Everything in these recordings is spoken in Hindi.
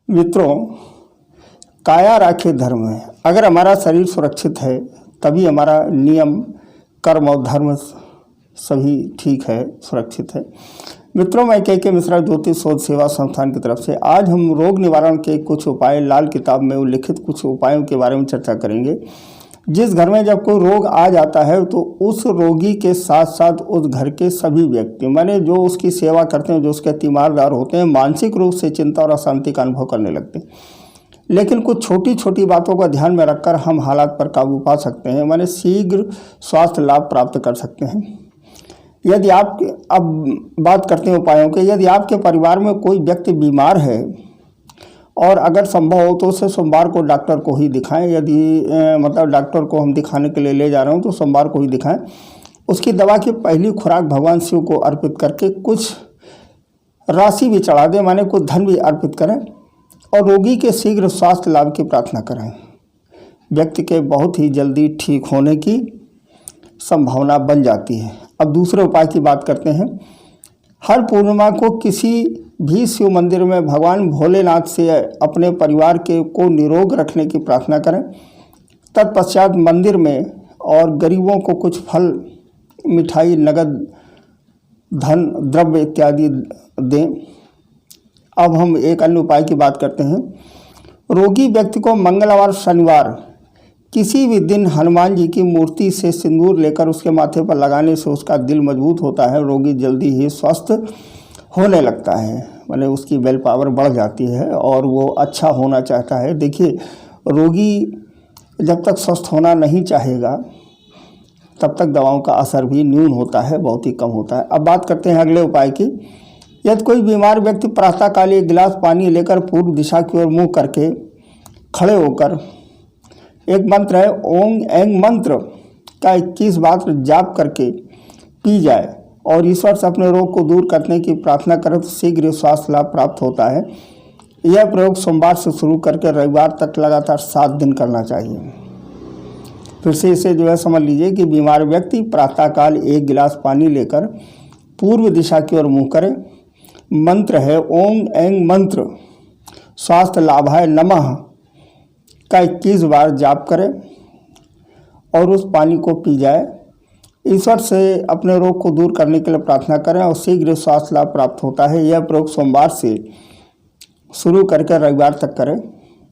मित्रों, काया राखे धर्म है। अगर हमारा शरीर सुरक्षित है तभी हमारा नियम, कर्म और धर्म सभी ठीक है, सुरक्षित है। मित्रों, मैं के मिश्रा ज्योतिष शोध सेवा संस्थान की तरफ से आज हम रोग निवारण के कुछ उपाय, लाल किताब में उल्लिखित कुछ उपायों के बारे में चर्चा करेंगे। जिस घर में जब कोई रोग आ जाता है तो उस रोगी के साथ साथ उस घर के सभी व्यक्ति, माने जो उसकी सेवा करते हैं, जो उसके तीमारदार होते हैं, मानसिक रूप से चिंता और अशांति का अनुभव करने लगते हैं। लेकिन कुछ छोटी छोटी बातों का ध्यान में रखकर हम हालात पर काबू पा सकते हैं, माने शीघ्र स्वास्थ्य लाभ प्राप्त कर सकते हैं। यदि आप अब बात करते हैं उपायों के, यदि आपके परिवार में कोई व्यक्ति बीमार है और अगर संभव हो तो उसे सोमवार को डॉक्टर को ही दिखाएं। यदि मतलब डॉक्टर को हम दिखाने के लिए ले जा रहे हो तो सोमवार को ही दिखाएं। उसकी दवा की पहली खुराक भगवान शिव को अर्पित करके कुछ राशि भी चढ़ा दें, माने कुछ धन भी अर्पित करें और रोगी के शीघ्र स्वास्थ्य लाभ की प्रार्थना करें। व्यक्ति के बहुत ही जल्दी ठीक होने की संभावना बन जाती है। अब दूसरे उपाय की बात करते हैं। हर पूर्णिमा को किसी भी शिव मंदिर में भगवान भोलेनाथ से अपने परिवार के को निरोग रखने की प्रार्थना करें। तत्पश्चात मंदिर में और गरीबों को कुछ फल, मिठाई, नगद, धन, द्रव्य इत्यादि दें। अब हम एक अन्य उपाय की बात करते हैं। रोगी व्यक्ति को मंगलवार, शनिवार किसी भी दिन हनुमान जी की मूर्ति से सिंदूर लेकर उसके माथे पर लगाने से उसका दिल मजबूत होता है। रोगी जल्दी ही स्वस्थ होने लगता है, माने उसकी वेल पावर बढ़ जाती है और वो अच्छा होना चाहता है। देखिए, रोगी जब तक स्वस्थ होना नहीं चाहेगा तब तक दवाओं का असर भी न्यून होता है, बहुत ही कम होता है। अब बात करते हैं अगले उपाय की। यदि कोई बीमार व्यक्ति प्रातःकाल एक गिलास पानी लेकर पूर्व दिशा की ओर मुँह करके खड़े होकर एक मंत्र है, ओम ऐंग मंत्र का 21 बार जाप करके पी जाए और ईश्वर से अपने रोग को दूर करने की प्रार्थना करें तो शीघ्र स्वास्थ्य लाभ प्राप्त होता है। यह प्रयोग सोमवार से शुरू करके रविवार तक लगातार 7 दिन करना चाहिए। फिर से इसे जो है समझ लीजिए कि बीमार व्यक्ति प्रातःकाल एक गिलास पानी लेकर पूर्व दिशा की ओर मुँह करे। मंत्र है ओम ऐंग मंत्र स्वास्थ्य लाभाय नमः का 21 बार जाप करें और उस पानी को पी जाए। ईश्वर से अपने रोग को दूर करने के लिए प्रार्थना करें और शीघ्र स्वास्थ्य लाभ प्राप्त होता है। यह प्रयोग सोमवार से शुरू करके रविवार तक करें,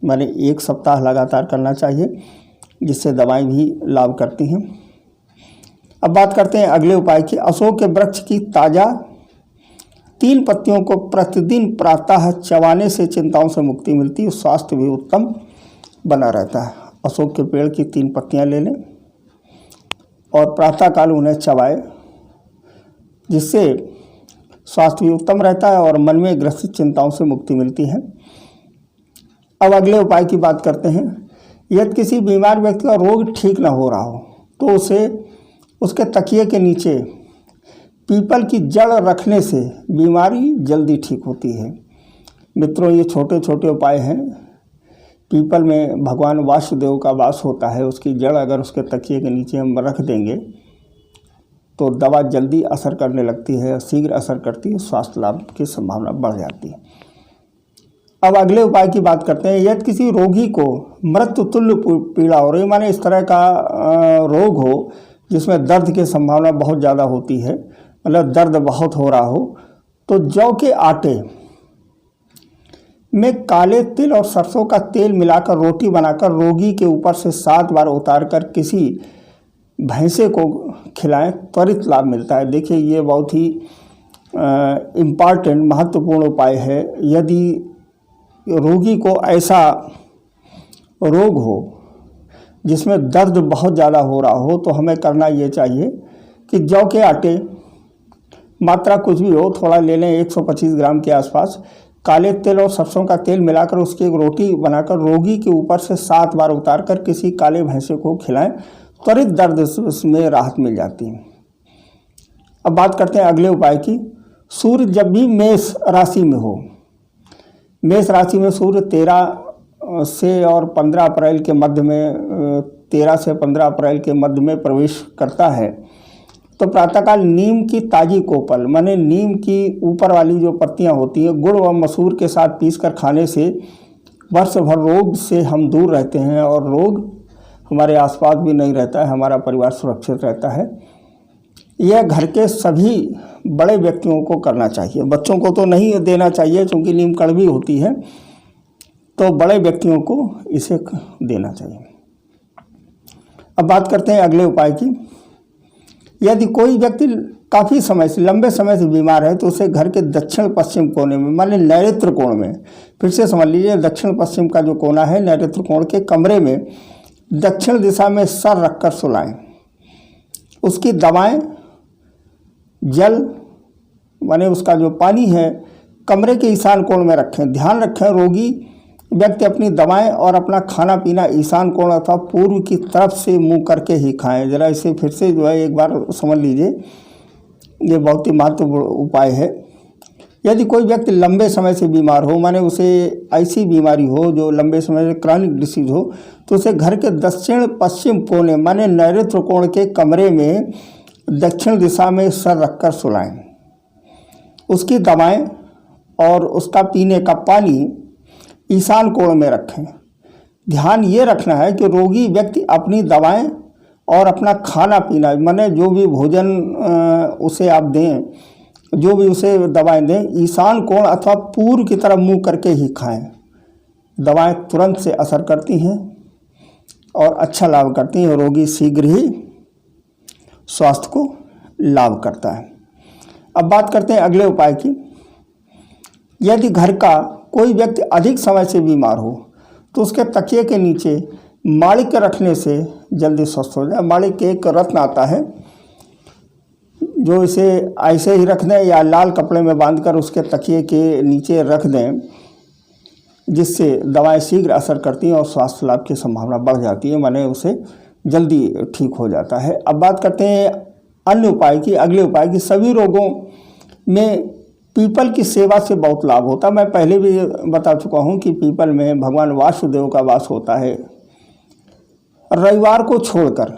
माने 1 सप्ताह लगातार करना चाहिए, जिससे दवाएं भी लाभ करती हैं। अब बात करते हैं अगले उपाय की। अशोक के वृक्ष की ताज़ा 3 पत्तियों को प्रतिदिन प्रातः चबाने से चिंताओं से मुक्ति मिलती है, स्वास्थ्य भी उत्तम बना रहता है। अशोक के पेड़ की 3 पत्तियां ले लें और प्रातःकाल उन्हें चबाएं, जिससे स्वास्थ्य भी उत्तम रहता है और मन में ग्रसित चिंताओं से मुक्ति मिलती है। अब अगले उपाय की बात करते हैं। यदि किसी बीमार व्यक्ति का रोग ठीक न हो रहा हो तो उसे उसके तकिए के नीचे पीपल की जड़ रखने से बीमारी जल्दी ठीक होती है। मित्रों, ये छोटे छोटे उपाय हैं। पीपल में भगवान वासुदेव का वास होता है, उसकी जड़ अगर उसके तकिए के नीचे हम रख देंगे तो दवा जल्दी असर करने लगती है, शीघ्र असर करती है, स्वास्थ्य लाभ की संभावना बढ़ जाती है। अब अगले उपाय की बात करते हैं। यदि किसी रोगी को मृत्यु तुल्य पीड़ा हो रही, माने इस तरह का रोग हो जिसमें दर्द की संभावना बहुत ज़्यादा होती है, मतलब दर्द बहुत हो रहा हो, तो जौ के आटे में काले तिल और सरसों का तेल मिलाकर रोटी बनाकर रोगी के ऊपर से 7 बार उतारकर किसी भैंसे को खिलाएं, त्वरित लाभ मिलता है। देखिए, ये बहुत ही इम्पॉर्टेंट, महत्वपूर्ण उपाय है। यदि रोगी को ऐसा रोग हो जिसमें दर्द बहुत ज़्यादा हो रहा हो तो हमें करना ये चाहिए कि जौ के आटे, मात्रा कुछ भी हो, थोड़ा ले लें, 125 ग्राम के आसपास, काले तिल और सरसों का तेल मिलाकर उसकी एक रोटी बनाकर रोगी के ऊपर से 7 बार उतारकर किसी काले भैंसे को खिलाएं, त्वरित दर्द में राहत मिल जाती है। अब बात करते हैं अगले उपाय की। सूर्य जब भी मेष राशि में हो, मेष राशि में सूर्य 13 से और 15 अप्रैल के मध्य में 13 से 15 अप्रैल के मध्य में प्रवेश करता है तो प्रातःकाल नीम की ताजी कोपल, माने नीम की ऊपर वाली जो पत्तियां होती हैं, गुड़ व मसूर के साथ पीसकर खाने से वर्ष भर रोग से हम दूर रहते हैं और रोग हमारे आसपास भी नहीं रहता है, हमारा परिवार सुरक्षित रहता है। यह घर के सभी बड़े व्यक्तियों को करना चाहिए। बच्चों को तो नहीं देना चाहिए क्योंकि नीम कड़वी होती है, तो बड़े व्यक्तियों को इसे देना चाहिए। अब बात करते हैं अगले उपाय की। यदि कोई व्यक्ति काफ़ी समय से, लंबे समय से बीमार है तो उसे घर के दक्षिण पश्चिम कोने में, माने नैऋत्य कोण में, फिर से समझ लीजिए, दक्षिण पश्चिम का जो कोना है नैऋत्य कोण के कमरे में दक्षिण दिशा में सर रखकर सुलाएं। उसकी दवाएं, जल माने उसका जो पानी है कमरे के ईशान कोण में रखें। ध्यान रखें, रोगी व्यक्ति अपनी दवाएं और अपना खाना पीना ईशान कोण अथवा पूर्व की तरफ से मुंह करके ही खाएं। जरा इसे फिर से जो है एक बार समझ लीजिए, ये बहुत ही महत्वपूर्ण उपाय है। यदि कोई व्यक्ति लंबे समय से बीमार हो, माने उसे ऐसी बीमारी हो जो लंबे समय से क्रॉनिक डिसीज हो, तो उसे घर के दक्षिण पश्चिम कोने माने नैऋत्य कोण के कमरे में दक्षिण दिशा में सर रखकर सुलाएं। उसकी दवाएं और उसका पीने का पानी ईशान कोण में रखें। ध्यान ये रखना है कि रोगी व्यक्ति अपनी दवाएं और अपना खाना पीना, माने जो भी भोजन उसे आप दें, जो भी उसे दवाएं दें, ईशान कोण अथवा पूर्व की तरफ मुंह करके ही खाएं। दवाएं तुरंत से असर करती हैं और अच्छा लाभ करती हैं। रोगी शीघ्र ही स्वास्थ्य को लाभ करता है। अब बात करते हैं अगले उपाय की। यदि घर का कोई व्यक्ति अधिक समय से बीमार हो तो उसके तकिए के नीचे माणिक्य रखने से जल्दी स्वस्थ हो जाए। माणिक्य एक रत्न आता है जो इसे ऐसे ही रख दें या लाल कपड़े में बांधकर उसके तकिए के नीचे रख दें, जिससे दवाएं शीघ्र असर करती हैं और स्वास्थ्य लाभ की संभावना बढ़ जाती है, माने उसे जल्दी ठीक हो जाता है। अब बात करते हैं अन्य उपाय की, अगले उपाय की। सभी रोगों में पीपल की सेवा से बहुत लाभ होता है। मैं पहले भी बता चुका हूँ कि पीपल में भगवान वासुदेव का वास होता है। रविवार को छोड़कर,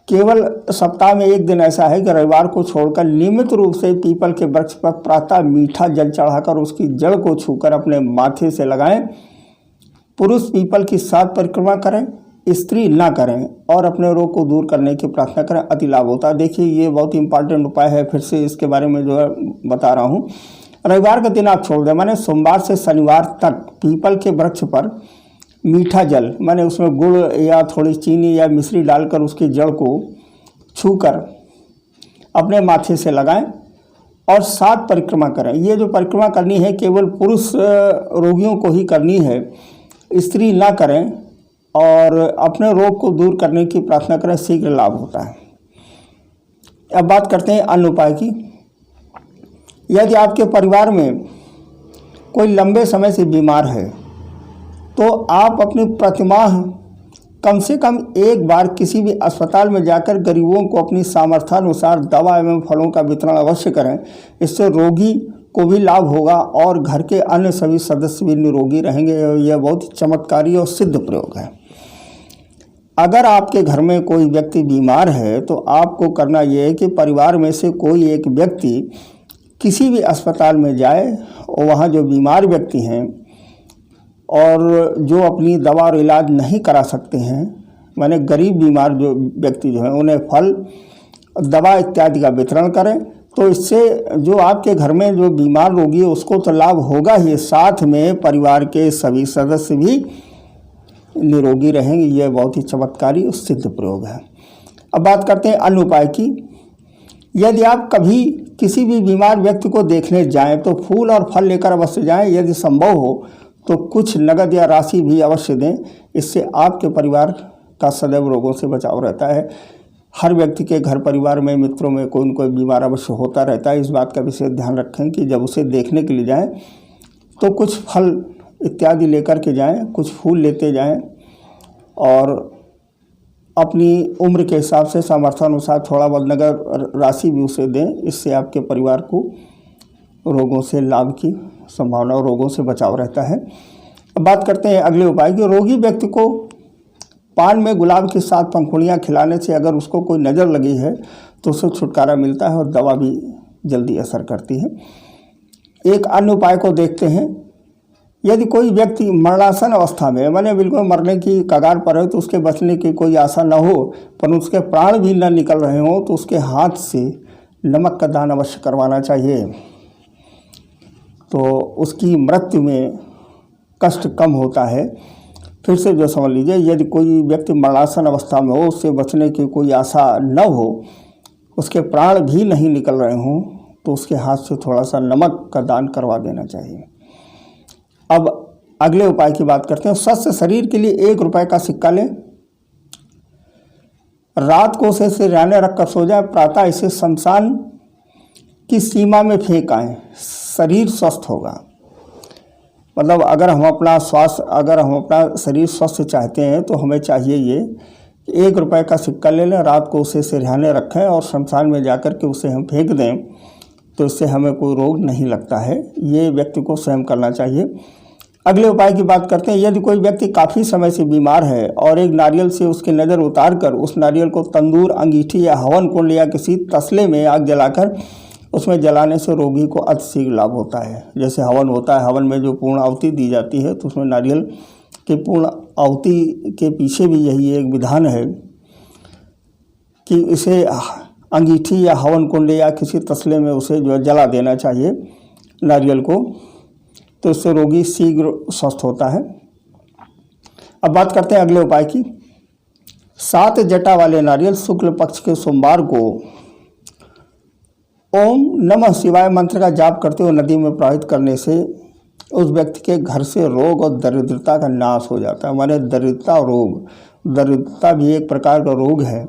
केवल सप्ताह में एक दिन ऐसा है कि रविवार को छोड़कर नियमित रूप से पीपल के वृक्ष पर प्रातः मीठा जल चढ़ाकर उसकी जड़ को छूकर अपने माथे से लगाएं। पुरुष पीपल की 7 परिक्रमा करें, स्त्री ना करें और अपने रोग को दूर करने की प्रार्थना करें, अति लाभ होता है। देखिए ये बहुत इंपॉर्टेंट उपाय है, फिर से इसके बारे में जो है बता रहा हूँ। रविवार का दिन आप छोड़ दें, माने सोमवार से शनिवार तक पीपल के वृक्ष पर मीठा जल, माने उसमें गुड़ या थोड़ी चीनी या मिश्री डालकर उसकी जड़ को छूकर अपने माथे से लगाएं और 7 परिक्रमा करें। ये जो परिक्रमा करनी है केवल पुरुष रोगियों को ही करनी है, स्त्री ना करें और अपने रोग को दूर करने की प्रार्थना करें, शीघ्र लाभ होता है। अब बात करते हैं अन्य उपाय की। यदि आपके परिवार में कोई लंबे समय से बीमार है तो आप अपनी प्रतिमाह कम से कम एक बार किसी भी अस्पताल में जाकर गरीबों को अपनी सामर्थ्यानुसार दवा एवं फलों का वितरण अवश्य करें। इससे रोगी को भी लाभ होगा और घर के अन्य सभी सदस्य भी निरोगी रहेंगे। यह बहुत चमत्कारी और सिद्ध प्रयोग है। अगर आपके घर में कोई व्यक्ति बीमार है तो आपको करना यह है कि परिवार में से कोई एक व्यक्ति किसी भी अस्पताल में जाए और वहाँ जो बीमार व्यक्ति हैं और जो अपनी दवा और इलाज नहीं करा सकते हैं, माने गरीब बीमार जो व्यक्ति जो हैं, उन्हें फल, दवा इत्यादि का वितरण करें। तो इससे जो आपके घर में जो बीमार रोगी है उसको तो लाभ होगा ही, साथ में परिवार के सभी सदस्य भी निरोगी रहेंगे। यह बहुत ही चमत्कारी और सिद्ध प्रयोग है। अब बात करते हैं अन्य उपाय की। यदि आप कभी किसी भी बीमार व्यक्ति को देखने जाएं तो फूल और फल लेकर अवश्य जाएं। यदि संभव हो तो कुछ नगद या राशि भी अवश्य दें। इससे आपके परिवार का सदैव रोगों से बचाव रहता है। हर व्यक्ति के घर परिवार में, मित्रों में कोई न कोई बीमार अवश्य होता रहता है। इस बात का विशेष ध्यान रखें कि जब उसे देखने के लिए जाएं तो कुछ फल इत्यादि लेकर के जाएं, कुछ फूल लेते जाएं और अपनी उम्र के हिसाब से सामर्थ्यानुसार थोड़ा बहुत नगद राशि भी उसे दें। इससे आपके परिवार को रोगों से लाभ की संभावना और रोगों से बचाव रहता है। अब बात करते हैं अगले उपाय की। रोगी व्यक्ति को पान में गुलाब की 7 पंखुड़ियाँ खिलाने से अगर उसको कोई नज़र लगी है तो उसे छुटकारा मिलता है और दवा भी जल्दी असर करती है। एक अन्य उपाय को देखते हैं। यदि कोई व्यक्ति मरणासन अवस्था में माने बिल्कुल मरने की कगार पर है तो उसके बचने की कोई आशा न हो पर उसके प्राण भी न निकल रहे हों तो उसके हाथ से नमक का दान अवश्य करवाना चाहिए, तो उसकी मृत्यु में कष्ट कम होता है। फिर से जो समझ लीजिए, यदि कोई व्यक्ति मरणासन अवस्था में हो, उससे बचने की कोई आशा न हो, उसके प्राण भी नहीं निकल रहे हों तो उसके हाथ से थोड़ा सा नमक का दान करवा देना चाहिए। अब अगले उपाय की बात करते हैं। स्वस्थ शरीर के लिए 1 रुपये का सिक्का लें, रात को उसे सिरहाने रख कर सो जाए, प्रातः इसे शमशान की सीमा में फेंक आएँ, शरीर स्वस्थ होगा। मतलब अगर हम अपना शरीर स्वस्थ चाहते हैं तो हमें चाहिए ये कि 1 रुपये का सिक्का ले लें, रात को उसे सिरहाने रखें और शमशान में जाकर के उसे हम फेंक दें, तो इससे हमें कोई रोग नहीं लगता है। ये व्यक्ति को स्वयं करना चाहिए। अगले उपाय की बात करते हैं। यदि कोई व्यक्ति काफ़ी समय से बीमार है और एक नारियल से उसकी नज़र उतार कर उस नारियल को तंदूर, अंगीठी या हवन कुंड या किसी तसले में आग जलाकर उसमें जलाने से रोगी को अतिशीघ्र लाभ होता है। जैसे हवन होता है, हवन में जो पूर्ण आहुति दी जाती है तो उसमें नारियल के पूर्ण आहुति के पीछे भी यही एक विधान है कि इसे अंगीठी या हवन कुंड या किसी तसले में उसे जो जला देना चाहिए नारियल को, तो इससे रोगी शीघ्र स्वस्थ होता है। अब बात करते हैं अगले उपाय की। 7 जटा वाले नारियल शुक्ल पक्ष के सोमवार को ओम नमः शिवाय मंत्र का जाप करते हुए नदी में प्रवाहित करने से उस व्यक्ति के घर से रोग और दरिद्रता का नाश हो जाता है। माने दरिद्रता और रोग, दरिद्रता भी एक प्रकार का रोग है,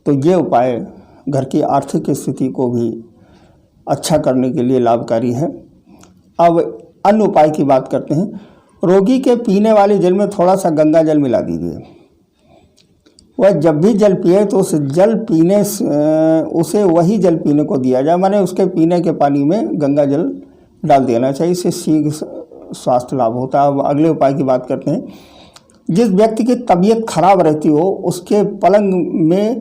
तो ये उपाय घर की आर्थिक स्थिति को भी अच्छा करने के लिए लाभकारी है। अब अन्य उपाय की बात करते हैं। रोगी के पीने वाले जल में थोड़ा सा गंगा जल मिला दीजिए। वह जब भी जल पिए तो उसे वही जल पीने को दिया जाए, माने उसके पीने के पानी में गंगा जल डाल देना चाहिए, इससे शीघ्र स्वास्थ्य लाभ होता है। अब अगले उपाय की बात करते हैं। जिस व्यक्ति की तबीयत खराब रहती हो उसके पलंग में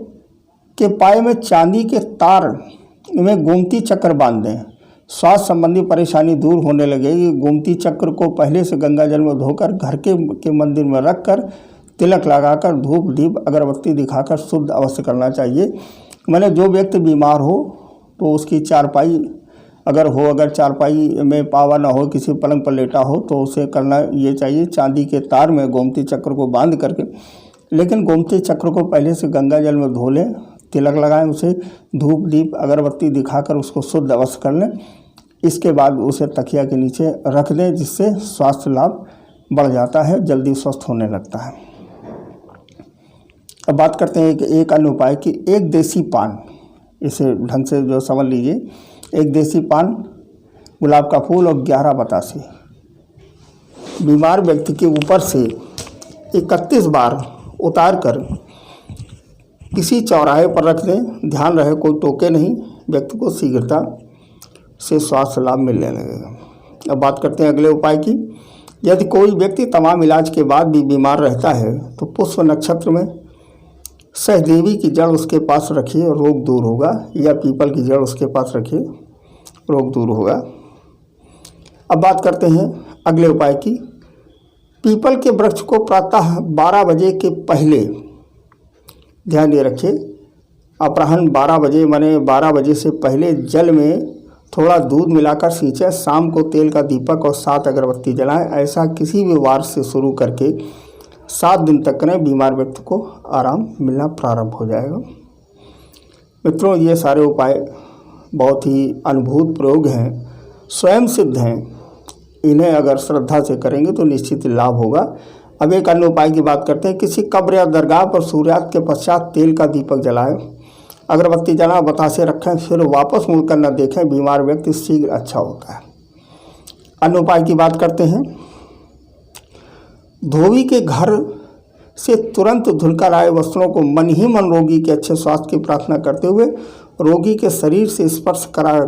के पाए में चांदी के तार में गोमती चक्र बांध दें, स्वास्थ्य संबंधी परेशानी दूर होने लगेगी। गोमती चक्र को पहले से गंगा जल में धोकर घर के मंदिर में रखकर तिलक लगाकर धूप दीप अगरबत्ती दिखाकर शुद्ध अवश्य करना चाहिए। मैंने जो व्यक्ति बीमार हो तो उसकी चारपाई अगर चारपाई में पावा ना हो, किसी पलंग पर लेटा हो, तो उसे करना ये चाहिए चांदी के तार में गोमती चक्र को बांध करके, लेकिन गोमती चक्र को पहले से गंगा जल में धो लें, तिलक लगाएं, उसे धूप दीप अगरबत्ती दिखाकर उसको शुद्ध अवश्य कर लें। इसके बाद उसे तकिया के नीचे रख दें, जिससे स्वास्थ्य लाभ बढ़ जाता है, जल्दी स्वस्थ होने लगता है। अब बात करते हैं एक अन्य उपाय की। एक देसी पान, इसे ढंग से जो समझ लीजिए। एक देसी पान, गुलाब का फूल और 11 बतासे बीमार व्यक्ति के ऊपर से 31 बार उतार कर किसी चौराहे पर रख दें। ध्यान रहे कोई टोके नहीं, व्यक्ति को शीघ्रता से स्वास्थ्य लाभ मिलने लगेगा। अब बात करते हैं अगले उपाय की। यदि कोई व्यक्ति तमाम इलाज के बाद भी बीमार रहता है तो पुष्प नक्षत्र में सहदेवी की जड़ उसके पास रखिए, रोग दूर होगा, या पीपल की जड़ उसके पास रखिए, रोग दूर होगा। अब बात करते हैं अगले उपाय की। पीपल के वृक्ष को प्रातः 12 बजे के पहले, ध्यान ये रखिए, अपराह्न 12 बजे माने 12 बजे से पहले जल में थोड़ा दूध मिलाकर सींचे, शाम को तेल का दीपक और 7 अगरबत्ती जलाएं। ऐसा किसी भी वार से शुरू करके 7 दिन तक करें, बीमार व्यक्ति को आराम मिलना प्रारंभ हो जाएगा। मित्रों, ये सारे उपाय बहुत ही अनुभूत प्रयोग हैं, स्वयं सिद्ध हैं। इन्हें अगर श्रद्धा से करेंगे तो निश्चित लाभ होगा। अब एक अन्य उपाय की बात करते हैं। किसी कब्र या दरगाह पर सूर्यास्त के पश्चात तेल का दीपक जलाएं, अगरबत्ती जला बतासे रखें, फिर वापस मुड़कर न देखें, बीमार व्यक्ति शीघ्र अच्छा होता है। अन्य उपाय की बात करते हैं। धोबी के घर से तुरंत धुलकर आए वस्त्रों को मन ही मन रोगी के अच्छे स्वास्थ्य की प्रार्थना करते हुए रोगी के शरीर से स्पर्श करा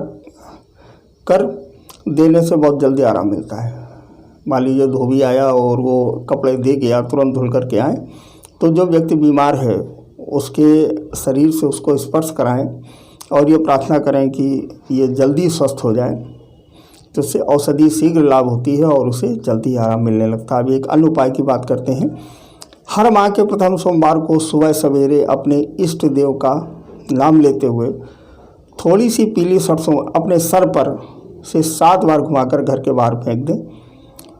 कर देने से बहुत जल्दी आराम मिलता है। मान लीजिए धोबी आया और वो कपड़े दे गया, तुरंत धुल करके आए, तो जो व्यक्ति बीमार है उसके शरीर से उसको स्पर्श कराएं और ये प्रार्थना करें कि ये जल्दी स्वस्थ हो जाए। तो उससे औषधि शीघ्र लाभ होती है और उसे जल्दी आराम मिलने लगता है। अभी एक अन्य उपाय की बात करते हैं। हर माह के प्रथम सोमवार को सुबह सवेरे अपने इष्ट देव का नाम लेते हुए थोड़ी सी पीली सरसों अपने सर पर से 7 बार घुमाकर घर के बाहर फेंक दें।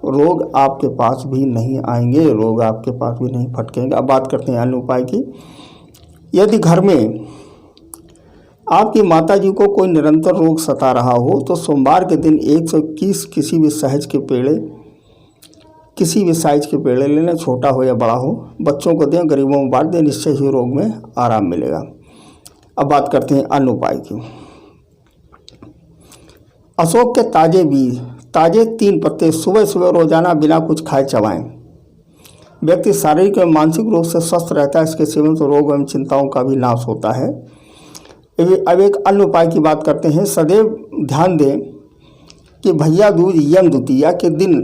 रोग आपके पास भी नहीं आएंगे, रोग आपके पास भी नहीं फटकेंगे। अब बात करते हैं अन्य उपाय की। यदि घर में आपकी माता जी को कोई निरंतर रोग सता रहा हो तो सोमवार के दिन 121 किसी भी साइज के पेड़े लेना, छोटा हो या बड़ा हो, बच्चों को दें, गरीबों में बांट दें, निश्चय ही रोग में आराम मिलेगा। अब बात करते हैं अन्य उपाय की। अशोक के ताजे बीज, ताजे 3 पत्ते सुबह सुबह रोजाना बिना कुछ खाए चबाएं। व्यक्ति शारीरिक एवं मानसिक रूप से स्वस्थ रहता है। इसके सेवन से रोग एवं चिंताओं का भी नाश होता है। अब एक अन्य उपाय की बात करते हैं। सदैव ध्यान दें कि भैया दूज यम द्वितीया के दिन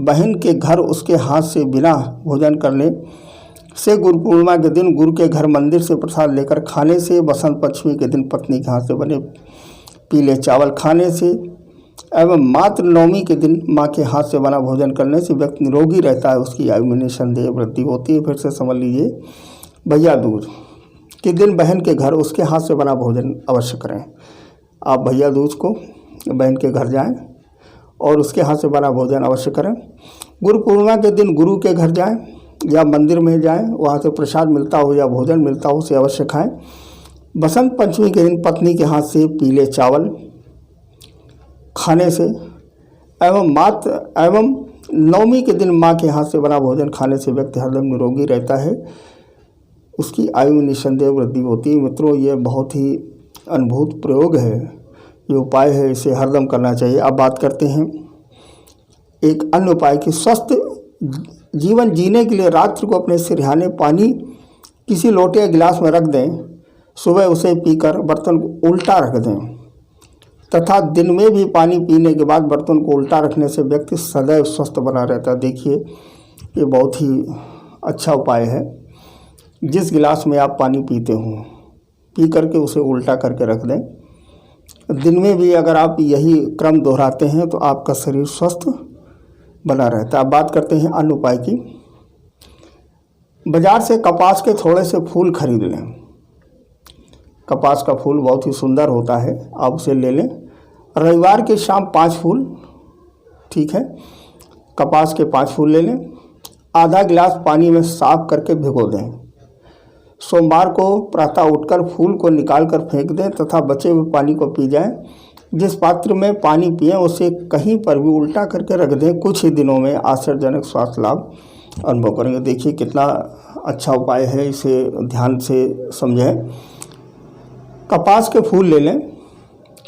बहन के घर उसके हाथ से बिना भोजन करने से, गुरु पूर्णिमा के दिन गुरु के घर मंदिर से प्रसाद लेकर खाने से, बसंत पंचमी के दिन पत्नी के हाथ से बने पीले चावल खाने से एवं मात्र नवमी के दिन माँ के हाथ से बना भोजन करने से व्यक्ति निरोगी रहता है, उसकी आयु में निसंदेह वृद्धि होती है। फिर से समझ लीजिए, भैया दूज के दिन बहन के घर उसके हाथ से बना भोजन अवश्य करें। आप भैया दूज को बहन के घर जाएं और उसके हाथ से बना भोजन अवश्य करें। गुरु पूर्णिमा के दिन गुरु के घर जाएं या मंदिर में जाएं, वहाँ से प्रसाद मिलता हो या भोजन मिलता हो उसे अवश्य खाएं। बसंत पंचमी के दिन पत्नी के हाथ से पीले चावल खाने से एवं नवमी के दिन माँ के हाथ से बना भोजन खाने से व्यक्ति हरदम निरोगी रहता है, उसकी आयु में निसंदेह वृद्धि होती है। मित्रों, ये बहुत ही अद्भुत प्रयोग है, ये उपाय है, इसे हरदम करना चाहिए। अब बात करते हैं एक अन्य उपाय की। स्वस्थ जीवन जीने के लिए रात्रि को अपने सिरहाने पानी किसी लोटे या गिलास में रख दें, सुबह उसे पीकर बर्तन को उल्टा रख दें तथा दिन में भी पानी पीने के बाद बर्तन को उल्टा रखने से व्यक्ति सदैव स्वस्थ बना रहता है। देखिए, ये बहुत ही अच्छा उपाय है। जिस गिलास में आप पानी पीते हो, पी करके उसे उल्टा करके रख दें। दिन में भी अगर आप यही क्रम दोहराते हैं तो आपका शरीर स्वस्थ बना रहता है। अब बात करते हैं अन्य उपाय की। बाजार से कपास के थोड़े से फूल खरीद लें। कपास का फूल बहुत ही सुंदर होता है, आप उसे ले लें। रविवार के शाम 5 फूल, ठीक है, कपास के 5 फूल ले लें। आधा गिलास पानी में साफ करके भिगो दें। सोमवार को प्रातः उठकर फूल को निकाल कर फेंक दें तथा बचे हुए पानी को पी जाएं। जिस पात्र में पानी पिएं उसे कहीं पर भी उल्टा करके रख दें। कुछ ही दिनों में आश्चर्यजनक स्वास्थ्य लाभ अनुभव करेंगे। देखिए कितना अच्छा उपाय है, इसे ध्यान से समझें। कपास के फूल ले लें।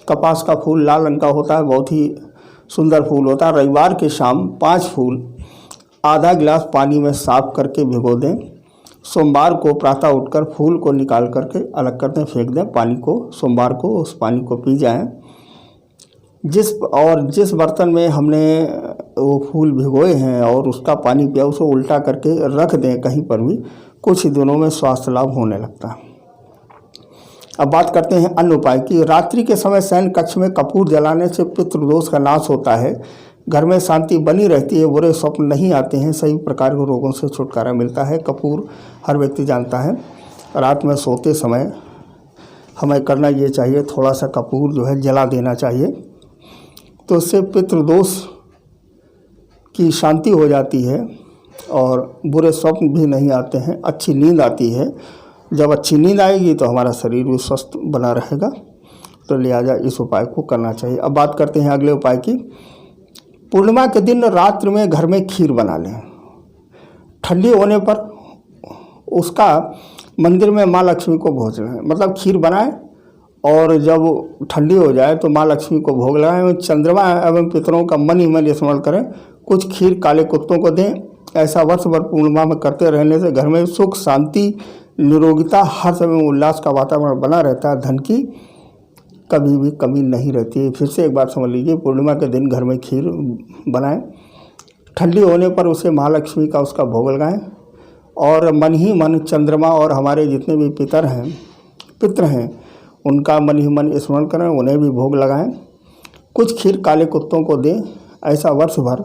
कपास का फूल लाल रंग का होता है, बहुत ही सुंदर फूल होता है। रविवार के शाम 5 फूल आधा गिलास पानी में साफ करके भिगो दें। सोमवार को प्रातः उठकर फूल को निकाल करके अलग कर दें, फेंक दें पानी को। सोमवार को उस पानी को पी जाएं। जिस बर्तन में हमने वो फूल भिगोए हैं और उसका पानी पिया, उसे उल्टा करके रख दें कहीं पर भी। कुछ ही दिनों में स्वास्थ्य लाभ होने लगता है। अब बात करते हैं अन्य उपाय की। रात्रि के समय शयन कक्ष में कपूर जलाने से पितृदोष का नाश होता है, घर में शांति बनी रहती है, बुरे स्वप्न नहीं आते हैं, सभी प्रकार के रोगों से छुटकारा मिलता है। कपूर हर व्यक्ति जानता है। रात में सोते समय हमें करना ये चाहिए, थोड़ा सा कपूर जो है जला देना चाहिए, तो इससे पितृदोष की शांति हो जाती है और बुरे स्वप्न भी नहीं आते हैं, अच्छी नींद आती है। जब अच्छी नींद आएगी तो हमारा शरीर भी स्वस्थ बना रहेगा, तो लिहाजा इस उपाय को करना चाहिए। अब बात करते हैं अगले उपाय की। पूर्णिमा के दिन रात्रि में घर में खीर बना लें। ठंडी होने पर उसका मंदिर में माँ लक्ष्मी को भोग लगाएं, मतलब खीर बनाएं और जब ठंडी हो जाए तो माँ लक्ष्मी को भोग लगाएं। चंद्रमा एवं पितरों का मन ही मन स्मरण करें। कुछ खीर काले कुत्तों को दें। ऐसा वर्ष भर पूर्णिमा में करते रहने से घर में सुख, शांति, निरोगिता, हर समय उल्लास का वातावरण बना रहता है। धन की कभी भी कमी नहीं रहती है। फिर से एक बार समझ लीजिए, पूर्णिमा के दिन घर में खीर बनाएं। ठंडी होने पर उसे महालक्ष्मी का उसका भोग लगाएं और मन ही मन चंद्रमा और हमारे जितने भी पितर हैं उनका मन ही मन स्मरण करें, उन्हें भी भोग लगाएं। कुछ खीर काले कुत्तों को दें, ऐसा वर्ष भर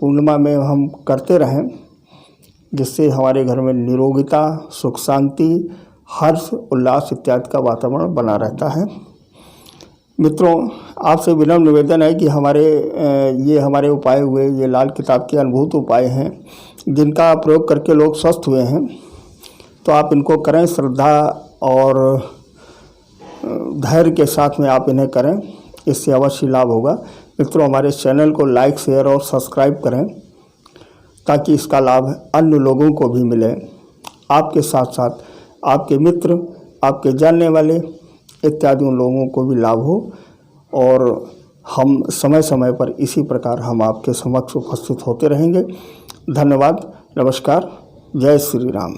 पूर्णिमा में हम करते रहें, जिससे हमारे घर में निरोगिता, सुख शांति, हर्ष उल्लास इत्यादि का वातावरण बना रहता है। मित्रों, आपसे विनम्र निवेदन है कि हमारे उपाय हुए, ये लाल किताब के अनुभूत उपाय हैं जिनका प्रयोग करके लोग स्वस्थ हुए हैं, तो आप इनको करें, श्रद्धा और धैर्य के साथ में आप इन्हें करें, इससे अवश्य लाभ होगा। मित्रों, हमारे चैनल को लाइक, शेयर और सब्सक्राइब करें ताकि इसका लाभ अन्य लोगों को भी मिले, आपके साथ साथ आपके मित्र, आपके जानने वाले इत्यादि उन लोगों को भी लाभ हो, और हम समय समय पर इसी प्रकार हम आपके समक्ष उपस्थित होते रहेंगे। धन्यवाद, नमस्कार, जय श्री राम।